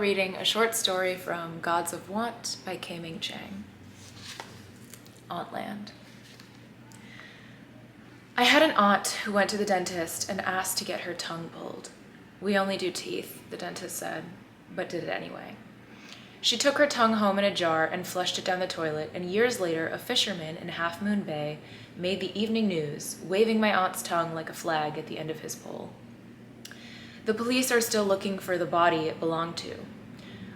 reading a short story from Gods of Want by K.Ming Chang. Auntland. I had an aunt who went to the dentist and asked to get her tongue pulled. We only do teeth, the dentist said, but did it anyway. She took her tongue home in a jar and flushed it down the toilet, and years later, a fisherman in Half Moon Bay made the evening news, waving my aunt's tongue like a flag at the end of his pole. The police are still looking for the body it belonged to.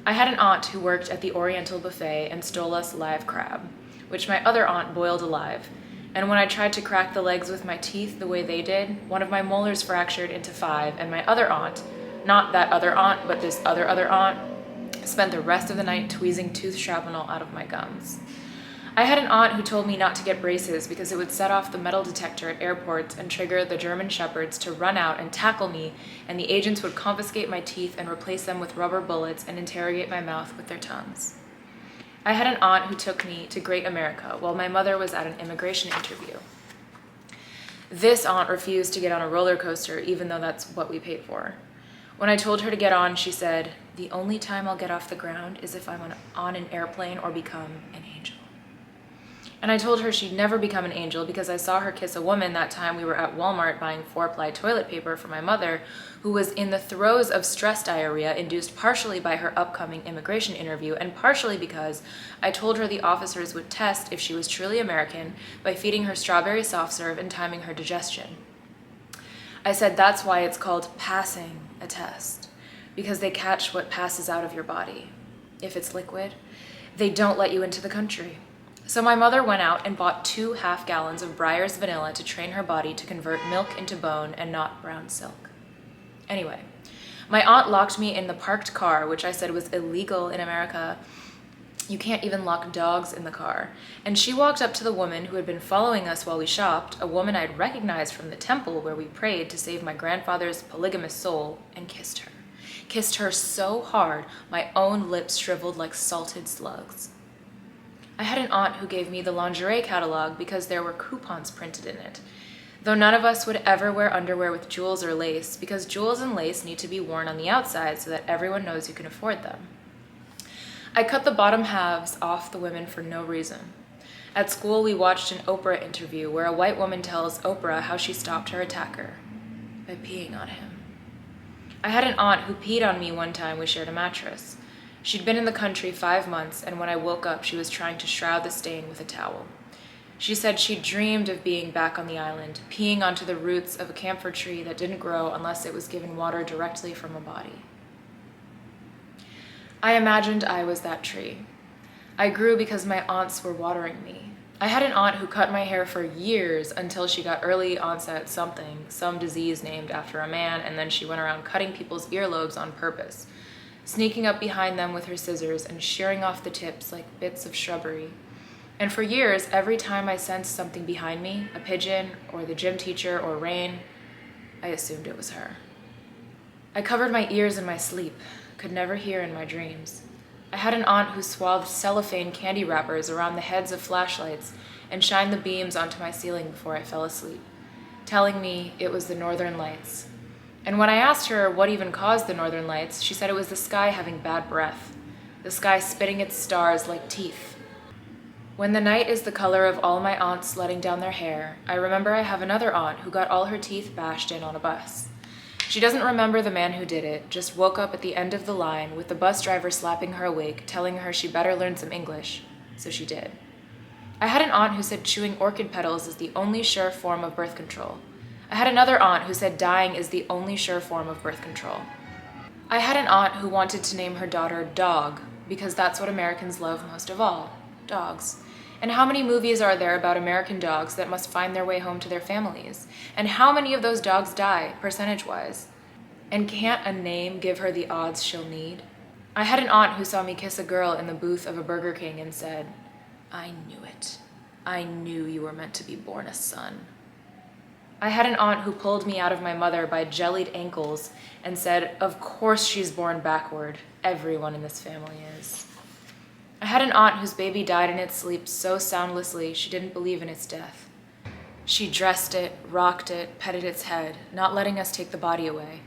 I had an aunt who worked at the Oriental buffet and stole us live crab, which my other aunt boiled alive, and when I tried to crack the legs with my teeth the way they did, one of my molars fractured into 5, and my other aunt, not that other aunt, but this other aunt, spent the rest of the night tweezing tooth shrapnel out of my gums. I had an aunt who told me not to get braces because it would set off the metal detector at airports and trigger the German shepherds to run out and tackle me, and the agents would confiscate my teeth and replace them with rubber bullets and interrogate my mouth with their tongues. I had an aunt who took me to Great America while my mother was at an immigration interview. This aunt refused to get on a roller coaster even though that's what we paid for. When I told her to get on, she said, "The only time I'll get off the ground is if I'm on an airplane or become an angel." And I told her she'd never become an angel because I saw her kiss a woman that time we were at Walmart buying 4-ply toilet paper for my mother, who was in the throes of stress diarrhea induced partially by her upcoming immigration interview and partially because I told her the officers would test if she was truly American by feeding her strawberry soft serve and timing her digestion. I said that's why it's called passing a test, because they catch what passes out of your body. If it's liquid, they don't let you into the country. So my mother went out and bought 2 half-gallons of Breyer's vanilla to train her body to convert milk into bone and not brown silk. Anyway, my aunt locked me in the parked car, which I said was illegal in America. You can't even lock dogs in the car. And she walked up to the woman who had been following us while we shopped, a woman I'd recognized from the temple where we prayed to save my grandfather's polygamous soul, and kissed her. Kissed her so hard, my own lips shriveled like salted slugs. I had an aunt who gave me the lingerie catalog because there were coupons printed in it, though none of us would ever wear underwear with jewels or lace because jewels and lace need to be worn on the outside so that everyone knows you can afford them. I cut the bottom halves off the women for no reason. At school, we watched an Oprah interview where a white woman tells Oprah how she stopped her attacker by peeing on him. I had an aunt who peed on me one time we shared a mattress. She'd been in the country 5 months, and when I woke up, she was trying to shroud the stain with a towel. She said she dreamed of being back on the island, peeing onto the roots of a camphor tree that didn't grow unless it was given water directly from a body. I imagined I was that tree. I grew because my aunts were watering me. I had an aunt who cut my hair for years until she got early onset something, some disease named after a man, and then she went around cutting people's earlobes on purpose, sneaking up behind them with her scissors and shearing off the tips like bits of shrubbery. And for years, every time I sensed something behind me, a pigeon or the gym teacher or rain, I assumed it was her. I covered my ears in my sleep, could never hear in my dreams. I had an aunt who swathed cellophane candy wrappers around the heads of flashlights and shined the beams onto my ceiling before I fell asleep, telling me it was the northern lights. And when I asked her what even caused the northern lights, she said it was the sky having bad breath, the sky spitting its stars like teeth. When the night is the color of all my aunts letting down their hair, I remember I have another aunt who got all her teeth bashed in on a bus. She doesn't remember the man who did it, just woke up at the end of the line with the bus driver slapping her awake, telling her she better learn some English, so she did. I had an aunt who said chewing orchid petals is the only sure form of birth control. I had another aunt who said dying is the only sure form of birth control. I had an aunt who wanted to name her daughter Dog, because that's what Americans love most of all, dogs. And how many movies are there about American dogs that must find their way home to their families? And how many of those dogs die, percentage-wise? And can't a name give her the odds she'll need? I had an aunt who saw me kiss a girl in the booth of a Burger King and said, "I knew it. I knew you were meant to be born a son." I had an aunt who pulled me out of my mother by jellied ankles and said, "Of course she's born backward. Everyone in this family is." I had an aunt whose baby died in its sleep so soundlessly she didn't believe in its death. She dressed it, rocked it, petted its head, not letting us take the body away,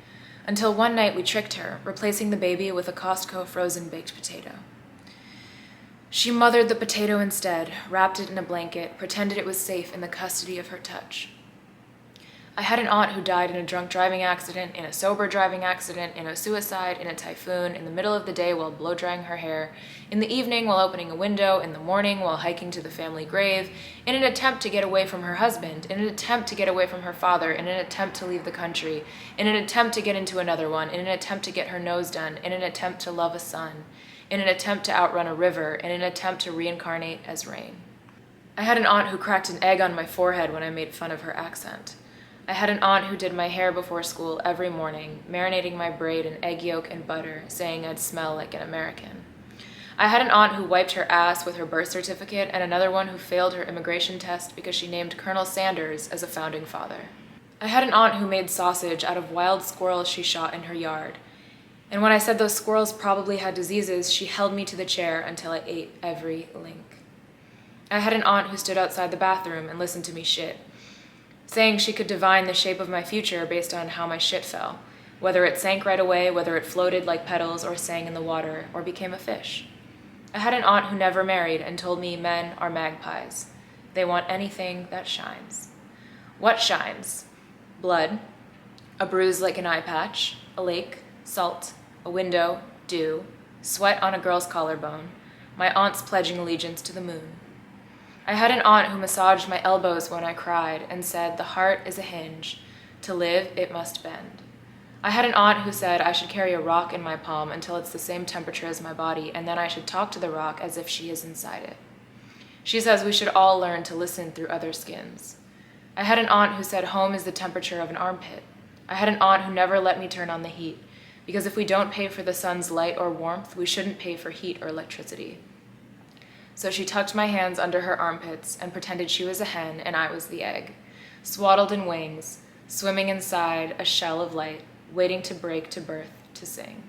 until one night we tricked her, replacing the baby with a Costco frozen baked potato. She mothered the potato instead, wrapped it in a blanket, pretended it was safe in the custody of her touch. I had an aunt who died in a drunk driving accident, in a sober driving accident, in a suicide, in a typhoon, in the middle of the day while blow-drying her hair, in the evening while opening a window, in the morning while hiking to the family grave, in an attempt to get away from her husband, in an attempt to get away from her father, in an attempt to leave the country, in an attempt to get into another one, in an attempt to get her nose done, in an attempt to love a son, in an attempt to outrun a river, in an attempt to reincarnate as rain. I had an aunt who cracked an egg on my forehead when I made fun of her accent. I had an aunt who did my hair before school every morning, marinating my braid in egg yolk and butter, saying I'd smell like an American. I had an aunt who wiped her ass with her birth certificate and another one who failed her immigration test because she named Colonel Sanders as a founding father. I had an aunt who made sausage out of wild squirrels she shot in her yard. And when I said those squirrels probably had diseases, she held me to the chair until I ate every link. I had an aunt who stood outside the bathroom and listened to me shit, saying she could divine the shape of my future based on how my shit fell, whether it sank right away, whether it floated like petals or sang in the water or became a fish. I had an aunt who never married and told me men are magpies. They want anything that shines. What shines? Blood, a bruise like an eye patch, a lake, salt, a window, dew, sweat on a girl's collarbone, my aunts pledging allegiance to the moon. I had an aunt who massaged my elbows when I cried and said, the heart is a hinge. To live, it must bend. I had an aunt who said I should carry a rock in my palm until it's the same temperature as my body, and then I should talk to the rock as if she is inside it. She says we should all learn to listen through other skins. I had an aunt who said home is the temperature of an armpit. I had an aunt who never let me turn on the heat, because if we don't pay for the sun's light or warmth, we shouldn't pay for heat or electricity. So she tucked my hands under her armpits and pretended she was a hen and I was the egg, swaddled in wings, swimming inside a shell of light, waiting to break to birth to sing.